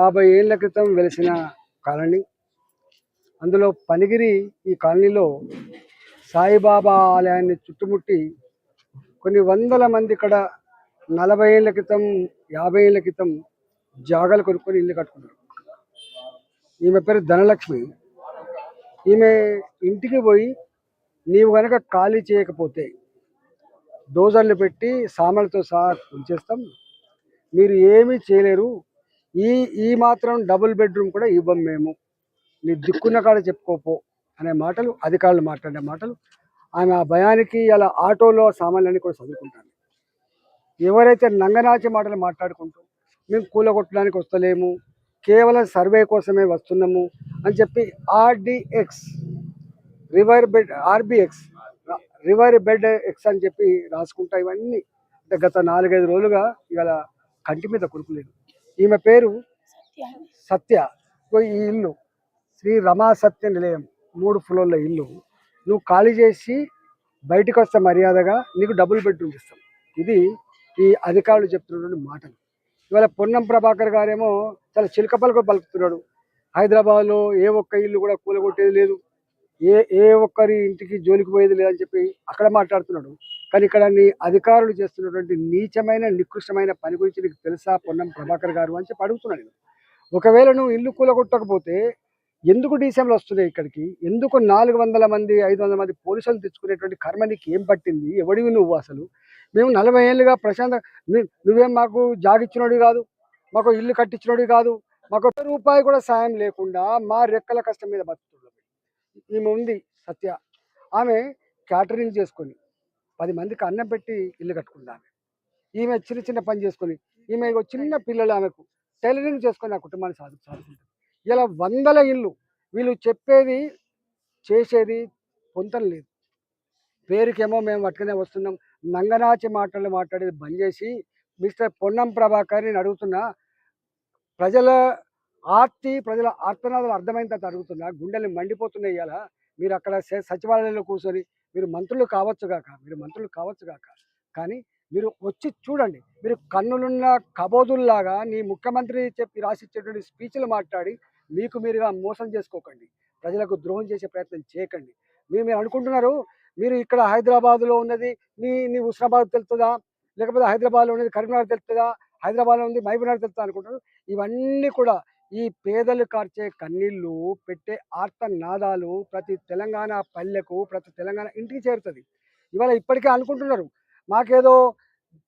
50 ఏళ్ల క్రితం వెలిసిన కాలనీ. అందులో పనిగిరి ఈ కాలనీలో సాయిబాబా ఆలయాన్ని చుట్టుముట్టి కొన్ని వందల మంది ఇక్కడ 40 ఏళ్ల క్రితం 50 ఏళ్ల క్రితం జాగాలు కొనుక్కొని ఇల్లు కట్టుకున్నారు. ఈమె పేరు ధనలక్ష్మి. ఈమె ఇంటికి పోయి నీవు కనుక ఖాళీ చేయకపోతే డోజర్లు పెట్టి సామాన్లతో సహా ఉంచేస్తాం, మీరు ఏమీ చేయలేరు, ఈ ఈ మాత్రం డబుల్ బెడ్రూమ్ కూడా ఇవ్వం మేము, నీ దిక్కున్న కాడ చెప్పుకోపో అనే మాటలు, అధికారులు మాట్లాడే మాటలు. ఆమె ఆ భయానికి అలా ఆటోలో సామాన్లన్నీ కూడా చదువుకుంటాను. ఎవరైతే నంగనాచి మాటలు మాట్లాడుకుంటూ మేము కూలగొట్టడానికి వస్తలేము, కేవలం సర్వే కోసమే వస్తున్నాము అని చెప్పి ఆర్డిఎక్స్ రివర్ బెడ్ ఎక్స్ అని చెప్పి రాసుకుంటా ఇవన్నీ అంటే గత 4-5 రోజులుగా ఇవాళ కంటి మీద కొనుక్కులేదు. ఈమె పేరు సత్య. ఈ ఇల్లు శ్రీ రమా సత్య నిలయం 3 ఫ్లోర్ల ఇల్లు. నువ్వు ఖాళీ చేసి బయటకు వస్తే మర్యాదగా నీకు డబుల్ బెడ్రూమ్ ఇస్తాం. ఇది ఈ అధికారులు చెప్తున్నటువంటి మాటలు. ఇవాళ పొన్నం ప్రభాకర్ గారేమో చాలా చిలకపలకు పలుకుతున్నాడు. హైదరాబాద్లో ఏ ఒక్క ఇల్లు కూడా కూలగొట్టేది లేదు, ఏ ఒక్కరి ఇంటికి జోలికి పోయేది లేదని చెప్పి అక్కడ మాట్లాడుతున్నాడు. కానీ ఇక్కడ నీ అధికారులు చేస్తున్నటువంటి నీచమైన నికృష్టమైన పని గురించి నీకు తెలుసా పొన్నం ప్రభాకర్ గారు అని చెప్పి అడుగుతున్నాడు. ఒకవేళ నువ్వు ఇల్లు కూలగొట్టకపోతే ఎందుకు డీసీఎంలు వస్తున్నాయి ఇక్కడికి? ఎందుకు 400 మంది 500 మంది పోలీసులు తెచ్చుకునేటువంటి కర్మ నీకు ఏం పట్టింది? ఎవడివి నువ్వు అసలు? మేము 40 ఏళ్ళుగా ప్రశాంత, నువ్వేం మాకు జాగిచ్చినోడి కాదు, మాకు ఇల్లు కట్టించినోడి కాదు, మాకు రూపాయి కూడా సాయం లేకుండా మా రెక్కల కష్టం మీద బతుకుతున్నాం. ఈమె ఉంది సత్య. ఆమె క్యాటరింగ్ చేసుకొని 10 మందికి అన్నం పెట్టి ఇల్లు కట్టుకుంది. ఈమె చిన్న చిన్న పని చేసుకొని, ఈమె చిన్న పిల్లలు, ఆమెకు టైలరింగ్ చేసుకొని ఆ కుటుంబాన్ని సాధింటుంది. ఇలా వందల ఇల్లు. వీళ్ళు చెప్పేది చేసేది పొంతం లేదు. పేరుకేమో మేము పట్టుకునే వస్తున్నాం, నంగనాచి మాటలు మాట్లాడేది బంద్ చేసి మిస్టర్ పొన్నం ప్రభాకర్ నేను అడుగుతున్నా, ప్రజల ప్రజల ఆర్తనాదాలు అర్థమైన తర్వాత అడుగుతున్నా, గుండెలు మండిపోతున్నాయి. ఇవాళ మీరు అక్కడ సచివాలయంలో కూర్చొని మీరు మంత్రులు కావచ్చు గాక, కానీ మీరు వచ్చి చూడండి. మీరు కన్నులున్న కబోదుల్లాగా నీ ముఖ్యమంత్రి చెప్పి రాసిచ్చేటువంటి స్పీచ్లు మాట్లాడి మీకు మీరుగా మోసం చేసుకోకండి, ప్రజలకు ద్రోహం చేసే ప్రయత్నం చేయకండి. మీరు అనుకుంటున్నారు మీరు ఇక్కడ హైదరాబాద్లో ఉన్నది నీ హుస్నాబాద్ తెలుస్తుందా, లేకపోతే హైదరాబాద్లో ఉన్నది కరీంనగర్ తెలుస్తుందా, హైదరాబాద్లో ఉంది మహబూబ్నగర్ తెలుస్తుందా అనుకుంటారు. ఇవన్నీ కూడా ఈ పేదలు కార్చే కన్నీళ్ళు, పెట్టే ఆర్తనాదాలు ప్రతి తెలంగాణ పల్లెకు, ప్రతి తెలంగాణ ఇంటికి చేరుతుంది. ఇవాళ ఇప్పటికే అనుకుంటున్నారు మాకేదో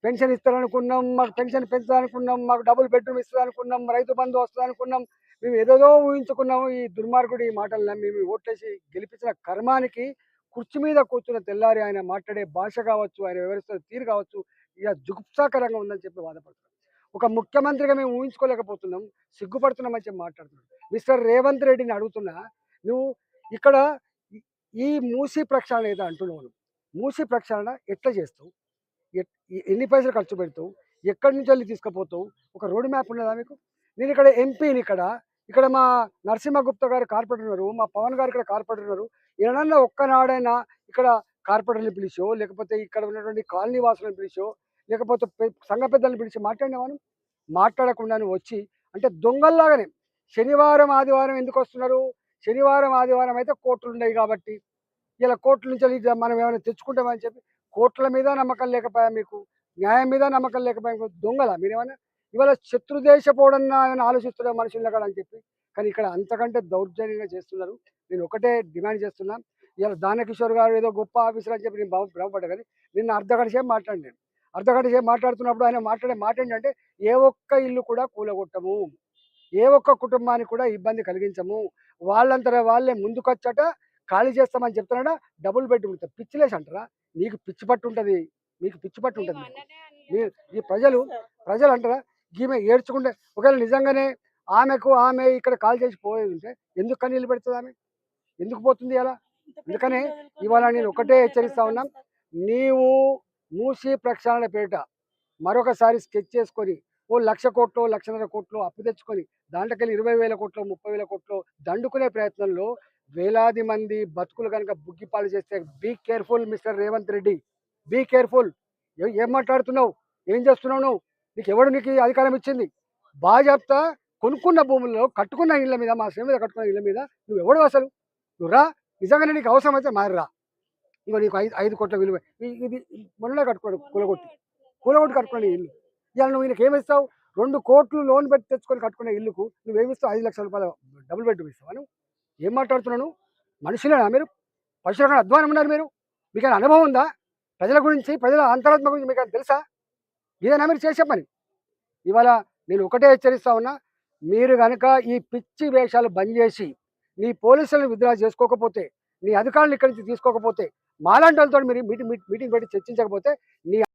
పెన్షన్ ఇస్తారనుకున్నాం, మాకు పెన్షన్ పెంచాలనుకున్నాం, మాకు డబుల్ బెడ్రూమ్ ఇస్తారనుకున్నాం, రైతు బంధు వస్తుందనుకున్నాం, మేము ఏదేదో ఊహించుకున్నాము. ఈ దుర్మార్గుడు ఈ మాటలు నమ్మి మేము ఓట్లేసి గెలిపించిన కర్మానికి కుర్చీ మీద కూర్చున్న తెల్లారి ఆయన మాట్లాడే భాష కావచ్చు, ఆయన వివరిస్తున్న తీరు కావచ్చు, ఇక జుగుప్సాకరంగా ఉందని చెప్పి బాధపడుతున్నాం. ఒక ముఖ్యమంత్రిగా మేము ఊహించుకోలేకపోతున్నాం, సిగ్గుపడుతున్నామని చెప్పి మాట్లాడుతున్నాం. మిస్టర్ రేవంత్ రెడ్డిని అడుగుతున్నా, నువ్వు ఇక్కడ ఈ మూసీ ప్రక్షాళన ఏదో అంటున్నావు, మూసీ ప్రక్షాళన ఎట్లా చేస్తావు, ఎన్ని పైసలు ఖర్చు పెడతావు, ఎక్కడి నుంచి వెళ్ళి తీసుకుపోతావు, ఒక రోడ్ మ్యాప్ ఉన్నదా మీకు? నేను ఇక్కడ ఎంపీని, ఇక్కడ మా నరసింహగుప్తా గారు కార్పొరేటర్ ఉన్నారు, మా పవన్ గారు ఇక్కడ కార్పొరేటర్ ఉన్నారు. ఏమన్నా ఒక్కనాడైనా ఇక్కడ కార్పొరేటర్ని పిలిచో, లేకపోతే ఇక్కడ ఉన్నటువంటి కాలనీ వాసులను పిలిచో, లేకపోతే సంఘ పెద్దలను పిలిచి మాట్లాడినవాను? మాట్లాడకుండానే వచ్చి అంటే దొంగల్లాగానే శనివారం ఆదివారం ఎందుకు వస్తున్నారు? శనివారం ఆదివారం అయితే కోర్టులు ఉన్నాయి కాబట్టి, ఇలా కోర్టుల నుంచి మనం ఏమైనా తెచ్చుకుంటామని చెప్పి కోర్టుల మీద నమ్మకం లేకపోయా మీకు, న్యాయం మీద నమ్మకం లేకపోయా దొంగలా మీరేమన్నా? ఇవాళ శత్రుదేశ పోవడన్నా ఏమైనా ఆలోచిస్తున్నారు మనుషులు కదా అని చెప్పి. కానీ ఇక్కడ అంతకంటే దౌర్జన్యంగా చేస్తున్నారు. నేను ఒకటే డిమాండ్ చేస్తున్నా, ఇవాళ దానకిషోర్ గారు ఏదో గొప్ప ఆఫీసర్ అని చెప్పి నేను భ్రమపడ్డా. కానీ నిన్న అర్ధగంట సేపు మాట్లాడినాను. అర్ధగంట సేపు మాట్లాడుతున్నప్పుడు ఆయన మాట్లాడే మాట ఏంటంటే, ఏ ఒక్క ఇల్లు కూడా కూలగొట్టము, ఏ ఒక్క కుటుంబానికి కూడా ఇబ్బంది కలిగించము, వాళ్ళంతా వాళ్ళే ముందుకొచ్చట ఖాళీ చేస్తామని చెప్తున్నాడా. డబుల్ బెడ్రూమ్ పిచ్చిలేసి అంటారా? నీకు పిచ్చి పట్టు ఉంటుంది, మీకు పిచ్చి పట్టు ఉంటుంది. మీరు ఈ ప్రజలు అంటారా ఈమె ఏడ్చుకుంటే? ఒకవేళ నిజంగానే ఆమె ఇక్కడ కాల్ చేసి పోయేది ఉంటే ఎందుకు కన్నీళ్ళు పెడుతుంది ఆమె? ఎందుకు పోతుంది అలా? అందుకనే ఇవాళ నేను ఒకటే హెచ్చరిస్తా ఉన్నాం, నీవు మూసీ ప్రక్షాళన పేరిట మరొకసారి స్కెచ్ చేసుకొని 1,00,000 కోట్లు 1,50,000 కోట్లు అప్పు తెచ్చుకొని దాంట్లోకెళ్ళి 20,000 కోట్లు 30,000 కోట్లు దండుకునే ప్రయత్నంలో వేలాది మంది బతుకులు కనుక బుగ్గిపాలు చేస్తే be careful mister Revanth Reddy, be careful. ఏం మాట్లాడుతున్నావు, ఏం చేస్తున్నావు నువ్వు? నీకు ఎవడు నీకు అధికారం ఇచ్చింది? బాజాప్తా కొనుక్కున్న భూముల్లో కట్టుకున్న ఇళ్ళ మీద, మా శ్రేణి మీద కట్టుకున్న ఇళ్ళ మీద నువ్వు ఎవడు అసలు? నువ్వు రా, నిజంగానే నీకు అవసరం అయితే మారిరా. ఇగో నీకు 5 కోట్ల విలువ ఇది మొన్ననే కట్టుకోడు కూలగొట్టి కట్టుకునే ఇల్లు. ఇవాళ నువ్వు ఈయనకి ఏమిస్తావు? 2 కోట్లు లోన్ పెట్టి తెచ్చుకొని కట్టుకునే ఇల్లుకు నువ్వేమిస్తావు? 5 లక్షల రూపాయల డబుల్ బెడ్రూమ్ ఇస్తావా నువ్వు? ఏం మాట్లాడుతున్నాను? మనుషులేనా మీరు? పశువుల అధ్వానం ఉన్నారు మీరు? మీకు అనుభవం ఉందా? ప్రజల గురించి, ప్రజల అంతరాత్మ గురించి మీకు తెలుసా? ఇదేనా మీరు చేసే పని? ఇవాళ నేను ఒకటే హెచ్చరిస్తా ఉన్నా, మీరు కనుక ఈ పిచ్చి వేషాలు బంద్ చేసి నీ పోలీసులను విత్డ్రా చేసుకోకపోతే, నీ అధికారులను ఇక్కడి నుంచి తీసుకోకపోతే, మాలాంటి వాళ్ళతో మీరు మీటింగ్ పెట్టి చర్చించకపోతే నీ